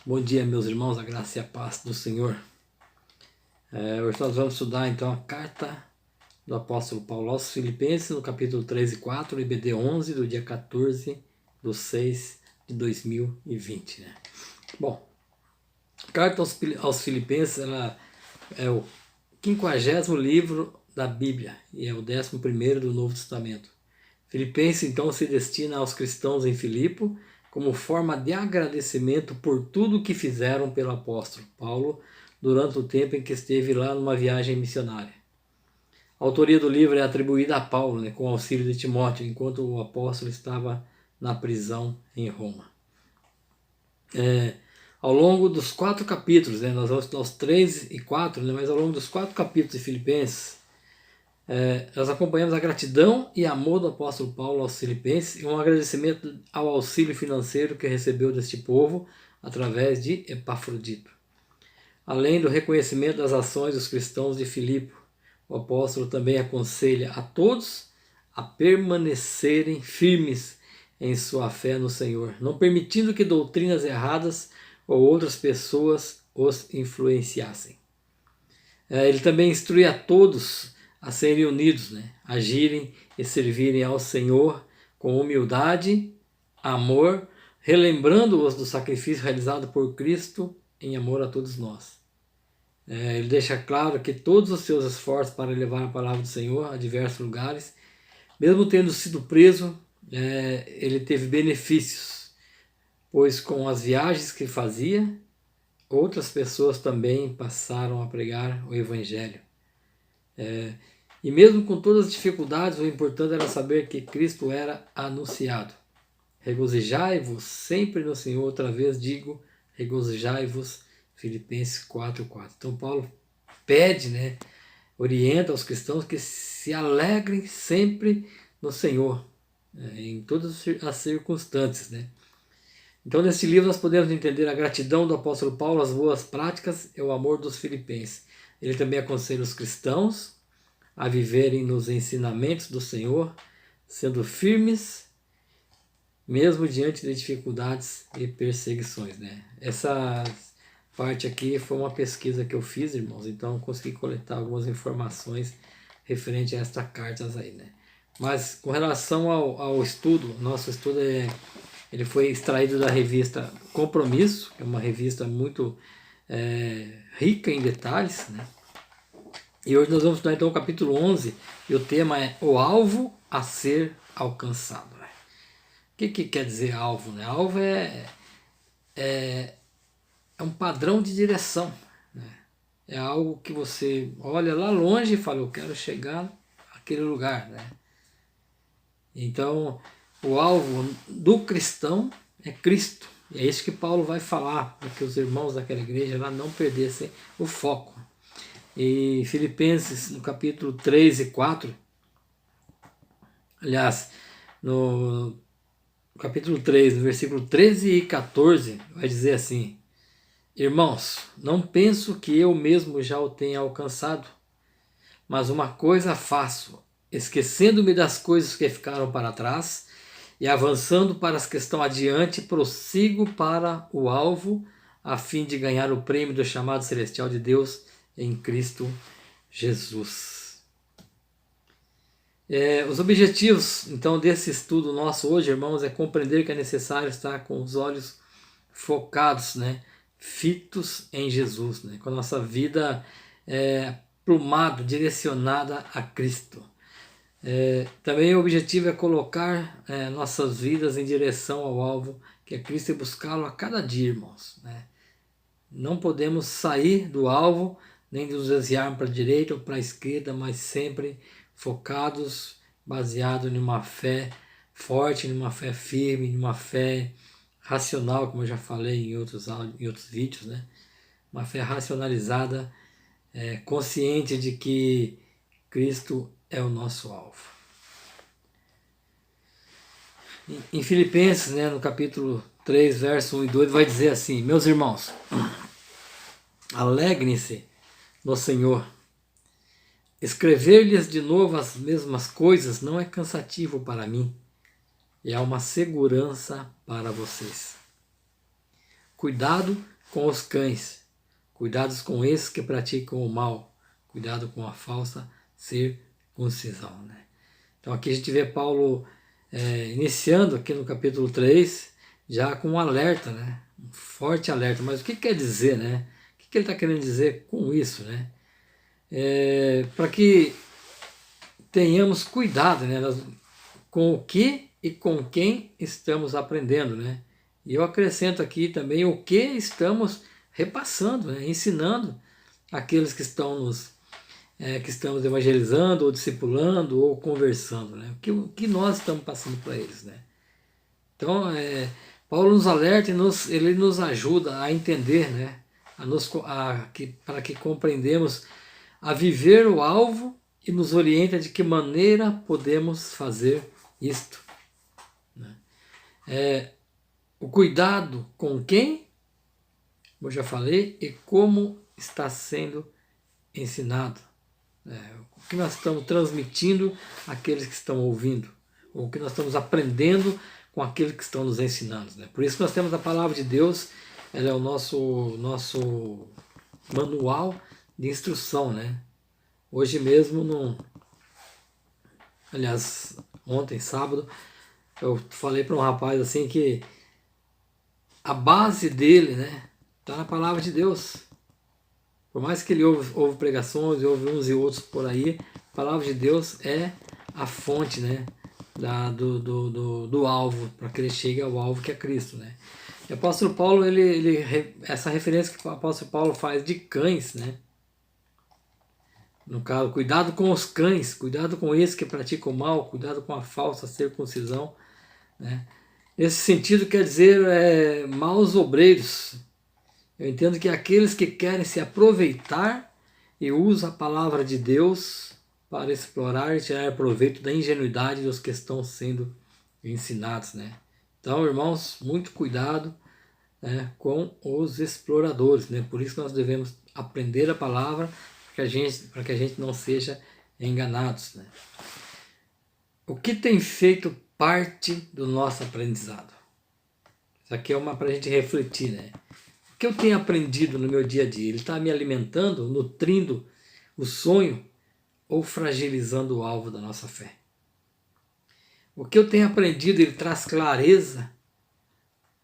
Bom dia, meus irmãos, a graça e a paz do Senhor. Hoje nós vamos estudar então a carta do apóstolo Paulo aos Filipenses, no capítulo 3 e 4, IBD 11, do dia 14/6/2020. Né? Bom, a carta aos Filipenses ela é o 50º livro da Bíblia e é o 11º do Novo Testamento. Filipenses então se destina aos cristãos em Filipo como forma de agradecimento por tudo que fizeram pelo apóstolo Paulo durante o tempo em que esteve lá numa viagem missionária. A autoria do livro é atribuída a Paulo, né, com o auxílio de Timóteo, enquanto o apóstolo estava na prisão em Roma. Ao longo dos 4 capítulos, nós vamos aos 3 e 4, mas ao longo dos 4 capítulos de Filipenses, nós acompanhamos a gratidão e amor do apóstolo Paulo aos Filipenses e um agradecimento ao auxílio financeiro que recebeu deste povo através de Epafrodito. Além do reconhecimento das ações dos cristãos de Filipe, o apóstolo também aconselha a todos a permanecerem firmes em sua fé no Senhor, não permitindo que doutrinas erradas ou outras pessoas os influenciassem. Ele também instrui a todos a serem unidos, agirem e servirem ao Senhor com humildade, amor, relembrando-os do sacrifício realizado por Cristo em amor a todos nós. Ele deixa claro que todos os seus esforços para levar a palavra do Senhor a diversos lugares, mesmo tendo sido preso, ele teve benefícios, pois com as viagens que fazia, outras pessoas também passaram a pregar o Evangelho. E mesmo com todas as dificuldades, o importante era saber que Cristo era anunciado. Regozijai-vos sempre no Senhor, outra vez digo, regozijai-vos, Filipenses 4:4. Então Paulo pede, orienta aos cristãos que se alegrem sempre no Senhor, em todas as circunstâncias. Então nesse livro nós podemos entender a gratidão do apóstolo Paulo, as boas práticas e o amor dos filipenses. Ele também aconselha os cristãos a viverem nos ensinamentos do Senhor, sendo firmes, mesmo diante de dificuldades e perseguições. Essa parte aqui foi uma pesquisa que eu fiz, irmãos, então consegui coletar algumas informações referente a estas cartas aí. Mas com relação ao estudo, nosso estudo ele foi extraído da revista Compromisso, que é uma revista muito rica em detalhes, E hoje nós vamos estudar então o capítulo 11 e o tema é o alvo a ser alcançado. O que quer dizer alvo? Alvo é um padrão de direção. É algo que você olha lá longe e fala, eu quero chegar àquele lugar. Então, o alvo do cristão é Cristo. E é isso que Paulo vai falar, para que os irmãos daquela igreja lá não perdessem o foco. E Filipenses, no capítulo 3 e 4, aliás, no capítulo 3, no versículo 13 e 14, vai dizer assim: irmãos, não penso que eu mesmo já o tenha alcançado, mas uma coisa faço, esquecendo-me das coisas que ficaram para trás e avançando para as que estão adiante, prossigo para o alvo, a fim de ganhar o prêmio do chamado celestial de Deus em Cristo Jesus. Os objetivos, então, desse estudo nosso hoje, irmãos, é compreender que é necessário estar com os olhos focados, fitos em Jesus, com a nossa vida plumada, direcionada a Cristo. Também o objetivo é colocar nossas vidas em direção ao alvo, que é Cristo, e buscá-lo a cada dia, irmãos. Não podemos sair do alvo, nem nos desviar para a direita ou para a esquerda, mas sempre focados, baseados em uma fé forte, em uma fé firme, em uma fé racional, como eu já falei em outros vídeos, uma fé racionalizada, consciente de que Cristo é o nosso alvo. Em Filipenses, no capítulo 3, verso 1 e 2, vai dizer assim: meus irmãos, alegrem-se no Senhor. Escrever-lhes de novo as mesmas coisas não é cansativo para mim, e é uma segurança para vocês. cuidado com os cães, cuidados com esses que praticam o mal, cuidado com a falsa circuncisão, né? Então aqui a gente vê Paulo iniciando aqui no capítulo 3, já com um alerta, né? Um forte alerta. Mas o que quer dizer, né? O que ele está querendo dizer com isso, né? Para que tenhamos cuidado, né, com o que e com quem estamos aprendendo, né? E eu acrescento aqui também o que estamos repassando, né, ensinando aqueles que que estamos evangelizando, ou discipulando, ou conversando, né? O que nós estamos passando para eles, né? Então, Paulo nos alerta e ele nos ajuda a entender, né? Para que compreendemos a viver o alvo e nos orienta de que maneira podemos fazer isto, né? O cuidado com quem, como eu já falei, e como está sendo ensinado. O que nós estamos transmitindo àqueles que estão ouvindo, ou o que nós estamos aprendendo com aqueles que estão nos ensinando, né? Por isso nós temos a palavra de Deus, ela é o nosso manual de instrução, né? Hoje mesmo, aliás, ontem, sábado, eu falei para um rapaz assim que a base dele, né, está na palavra de Deus. Por mais que ele ouve pregações, ouve uns e outros por aí, a palavra de Deus é a fonte, né, do alvo, para que ele chegue ao alvo que é Cristo, né. E o apóstolo Paulo, essa referência que o apóstolo Paulo faz de cães, né, no caso, cuidado com os cães, cuidado com esses que praticam o mal, cuidado com a falsa circuncisão, né. Nesse sentido quer dizer maus obreiros. Eu entendo que aqueles que querem se aproveitar e usam a palavra de Deus para explorar e tirar proveito da ingenuidade dos que estão sendo ensinados, né? Então, irmãos, muito cuidado, né, com os exploradores, né? Por isso nós devemos aprender a palavra para que a gente não seja enganados, né? O que tem feito parte do nosso aprendizado? Isso aqui é para a gente refletir, né? O que eu tenho aprendido no meu dia a dia? Ele está me alimentando, nutrindo o sonho ou fragilizando o alvo da nossa fé? O que eu tenho aprendido, ele traz clareza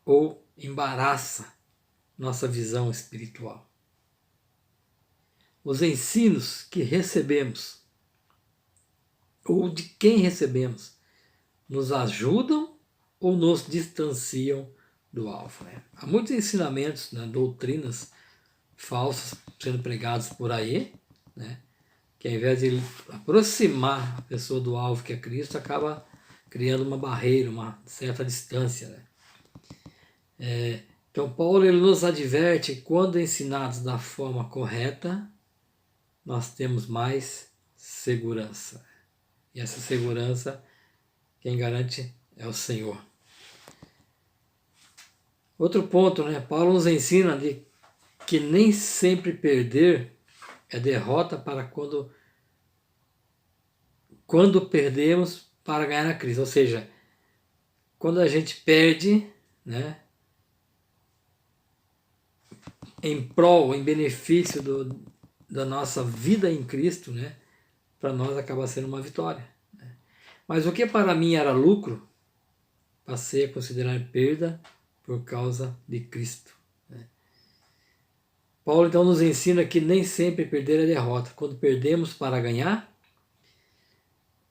ou embaraça nossa visão espiritual? Os ensinos que recebemos ou de quem recebemos nos ajudam ou nos distanciam do alvo, né? Há muitos ensinamentos, né, doutrinas falsas sendo pregados por aí, né, que ao invés de aproximar a pessoa do alvo que é Cristo, acaba criando uma barreira, uma certa distância, né? Então Paulo ele nos adverte que quando ensinados da forma correta, nós temos mais segurança. E essa segurança, quem garante é o Senhor. Outro ponto, né? Paulo nos ensina que nem sempre perder é derrota para quando perdemos para ganhar a Cristo. Ou seja, quando a gente perde, né, em prol, em benefício da nossa vida em Cristo, né, para nós acaba sendo uma vitória, né? Mas o que para mim era lucro, passei a considerar perda por causa de Cristo, né? Paulo então nos ensina que nem sempre perder é derrota. Quando perdemos para ganhar,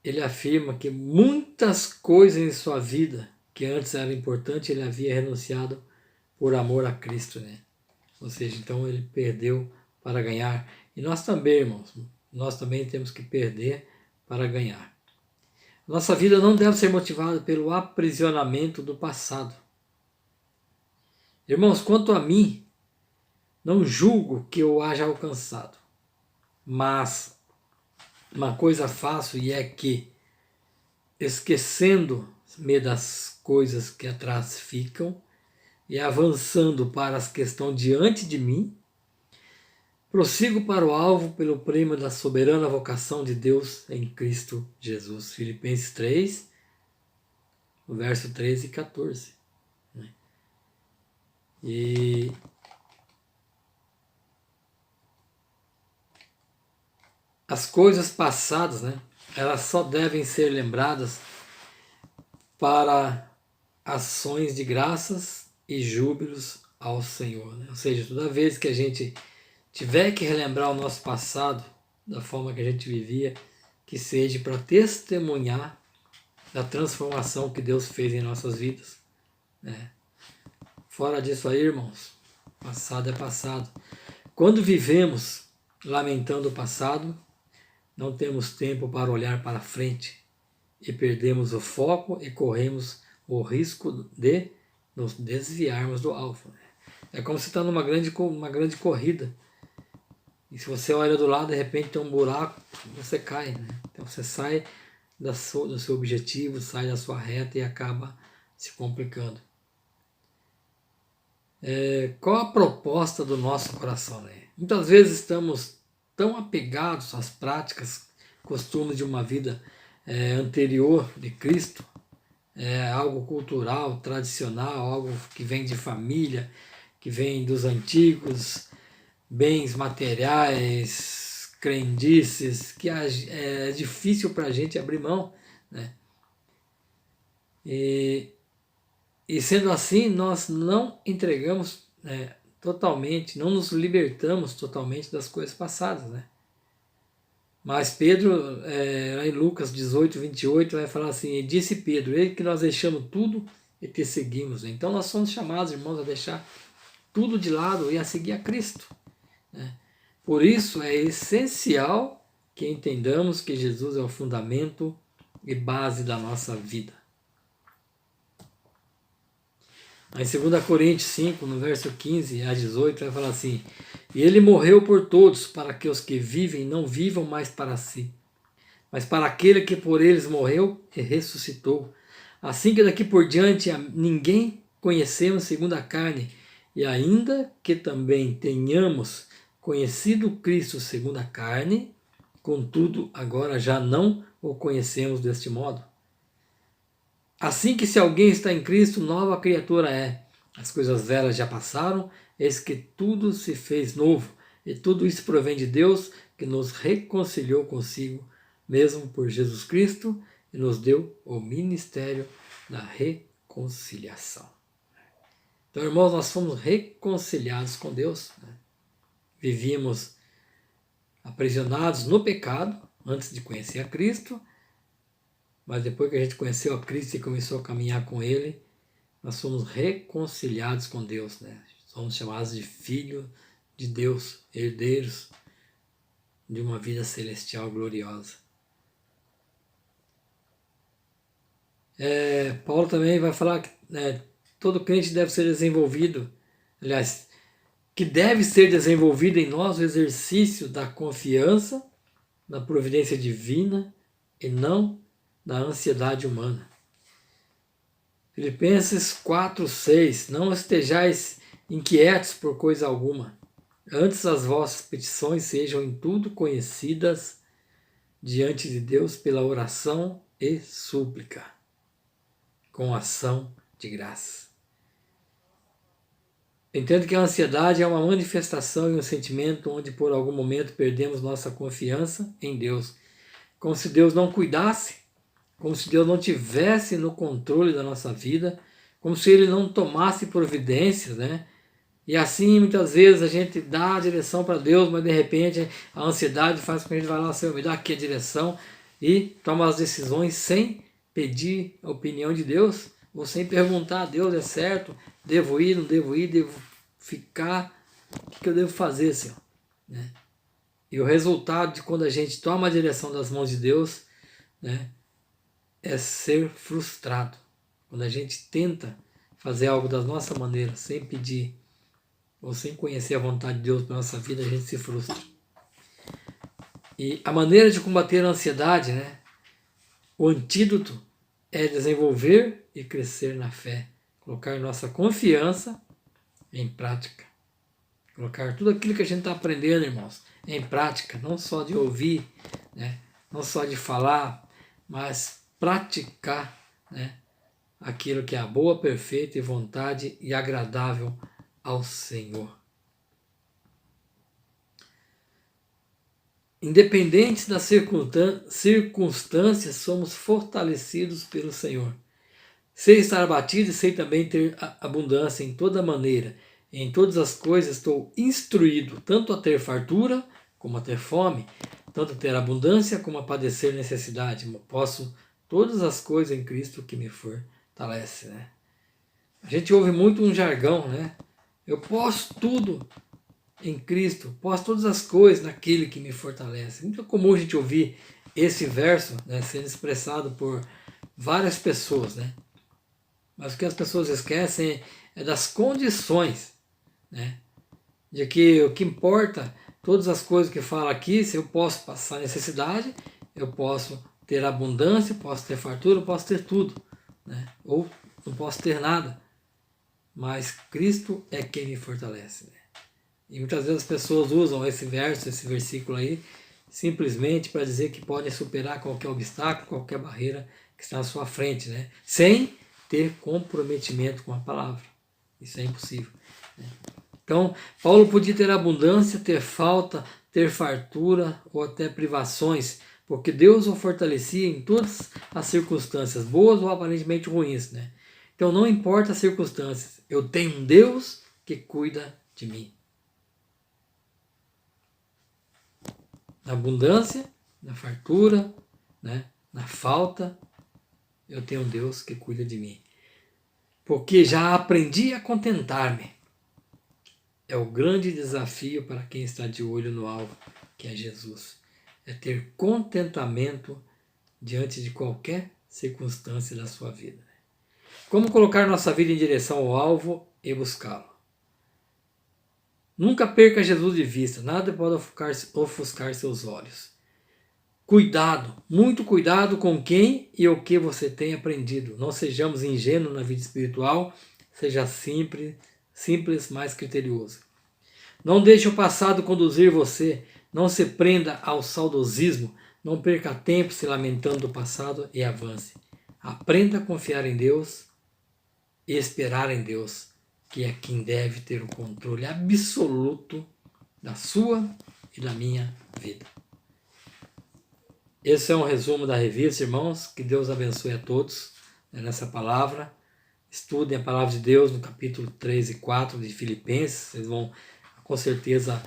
ele afirma que muitas coisas em sua vida que antes eram importantes, ele havia renunciado por amor a Cristo, né? Ou seja, então ele perdeu para ganhar. E nós também, irmãos, nós também temos que perder para ganhar. Nossa vida não deve ser motivada pelo aprisionamento do passado. Irmãos, quanto a mim, não julgo que eu haja alcançado, mas uma coisa faço e é que, esquecendo-me das coisas que atrás ficam e avançando para as que estão diante de mim, prossigo para o alvo pelo prêmio da soberana vocação de Deus em Cristo Jesus. Filipenses 3, verso 13 e 14. E as coisas passadas, né, elas só devem ser lembradas para ações de graças e júbilos ao Senhor, né? Ou seja, toda vez que a gente tiver que relembrar o nosso passado, da forma que a gente vivia, que seja para testemunhar da transformação que Deus fez em nossas vidas, né? Fora disso aí, irmãos, passado é passado. Quando vivemos lamentando o passado, não temos tempo para olhar para frente e perdemos o foco e corremos o risco de nos desviarmos do alvo. É como se está numa grande corrida. E se você olha do lado, de repente tem um buraco, você cai, né? Então você sai do seu objetivo, sai da sua reta e acaba se complicando. Qual a proposta do nosso coração, né? Muitas vezes estamos tão apegados às práticas, costumes de uma vida anterior de Cristo, algo cultural, tradicional, algo que vem de família, que vem dos antigos, bens materiais, crendices, que é difícil para a gente abrir mão, né? E sendo assim, nós não entregamos totalmente, não nos libertamos totalmente das coisas passadas, né? Mas Pedro, lá em Lucas 18, 28, vai falar assim: e disse Pedro, ele que nós deixamos tudo e te seguimos. Então nós somos chamados, irmãos, a deixar tudo de lado e a seguir a Cristo, né? Por isso é essencial que entendamos que Jesus é o fundamento e base da nossa vida. Em 2 Coríntios 5, no verso 15 a 18, vai falar assim: e ele morreu por todos, para que os que vivem não vivam mais para si, mas para aquele que por eles morreu e ressuscitou. Assim que daqui por diante ninguém conhecemos segundo a carne, e ainda que também tenhamos conhecido Cristo segundo a carne, contudo agora já não o conhecemos deste modo. Assim que se alguém está em Cristo, nova criatura é. As coisas velhas já passaram, eis que tudo se fez novo. E tudo isso provém de Deus, que nos reconciliou consigo, mesmo por Jesus Cristo, e nos deu o ministério da reconciliação. Então, irmãos, nós fomos reconciliados com Deus, né? Vivíamos aprisionados no pecado, antes de conhecer a Cristo, mas depois que a gente conheceu a Cristo e começou a caminhar com Ele, nós somos reconciliados com Deus, né? Somos chamados de filhos de Deus, herdeiros de uma vida celestial gloriosa. Paulo também vai falar que todo crente deve ser desenvolvido, aliás, que deve ser desenvolvido em nós o exercício da confiança, da providência divina e não da ansiedade humana. Filipenses 4:6, não estejais inquietos por coisa alguma, antes as vossas petições sejam em tudo conhecidas diante de Deus pela oração e súplica, com ação de graça. Entendo que a ansiedade é uma manifestação e um sentimento onde por algum momento perdemos nossa confiança em Deus, como se Deus não cuidasse, como se Deus não tivesse no controle da nossa vida, como se Ele não tomasse providências, né? E assim, muitas vezes, a gente dá a direção para Deus, mas de repente a ansiedade faz com que a gente vá lá, Senhor, me dá aqui a direção, e toma as decisões sem pedir a opinião de Deus, ou sem perguntar a Deus, é certo? Devo ir, não devo ir, devo ficar? O que eu devo fazer, Senhor? Né? E o resultado de quando a gente toma a direção das mãos de Deus, né, é ser frustrado. Quando a gente tenta fazer algo da nossa maneira, sem pedir, ou sem conhecer a vontade de Deus para a nossa vida, a gente se frustra. E a maneira de combater a ansiedade, né, o antídoto é desenvolver e crescer na fé. Colocar nossa confiança em prática. Colocar tudo aquilo que a gente está aprendendo, irmãos, em prática. Não só de ouvir, né, não só de falar, mas praticar, né, aquilo que é a boa, perfeita e vontade e agradável ao Senhor. independentes das circunstâncias, somos fortalecidos pelo Senhor. Sei estar abatido e sei também ter abundância em toda maneira. Em todas as coisas estou instruído, tanto a ter fartura como a ter fome, tanto a ter abundância como a padecer necessidade. Posso todas as coisas em Cristo que me fortalece, né? A gente ouve muito um jargão, né? Eu posso tudo em Cristo, posso todas as coisas naquele que me fortalece. Muito comum a gente ouvir esse verso, né, sendo expressado por várias pessoas, né? Mas o que as pessoas esquecem é das condições, né? De que o que importa, todas as coisas que fala aqui, se eu posso passar necessidade, eu posso ter abundância, posso ter fartura, eu posso ter tudo, né? Ou não posso ter nada, mas Cristo é quem me fortalece, né? E muitas vezes as pessoas usam esse verso, esse versículo aí, simplesmente para dizer que podem superar qualquer obstáculo, qualquer barreira que está à sua frente, né? Sem ter comprometimento com a palavra. Isso é impossível, né? Então, Paulo podia ter abundância, ter falta, ter fartura ou até privações, porque Deus o fortalecia em todas as circunstâncias, boas ou aparentemente ruins, né? Então, não importa as circunstâncias, eu tenho um Deus que cuida de mim. Na abundância, na fartura, né? Na falta, eu tenho um Deus que cuida de mim. Porque já aprendi a contentar-me. É o grande desafio para quem está de olho no alvo, que é Jesus. É ter contentamento diante de qualquer circunstância da sua vida. Como colocar nossa vida em direção ao alvo e buscá-lo? Nunca perca Jesus de vista, nada pode ofuscar seus olhos. Cuidado, muito cuidado com quem e o que você tem aprendido. Não sejamos ingênuos na vida espiritual, seja simples, mas criterioso. Não deixe o passado conduzir você, não se prenda ao saudosismo, não perca tempo se lamentando do passado e avance. Aprenda a confiar em Deus e esperar em Deus, que é quem deve ter o controle absoluto da sua e da minha vida. Esse é um resumo da revista, irmãos. Que Deus abençoe a todos, né, nessa palavra. Estudem a palavra de Deus no capítulo 3 e 4 de Filipenses. Vocês vão, com certeza,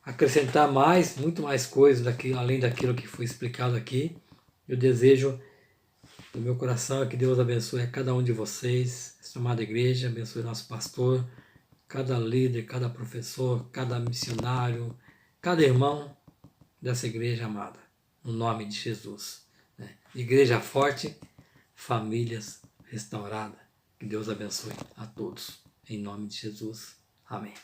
acrescentar muito mais coisas além daquilo que foi explicado aqui. Eu desejo do meu coração que Deus abençoe a cada um de vocês, essa amada igreja, abençoe nosso pastor, cada líder, cada professor, cada missionário, cada irmão dessa igreja amada. No nome de Jesus. Né? Igreja forte, famílias restauradas. Que Deus abençoe a todos. Em nome de Jesus. Amém.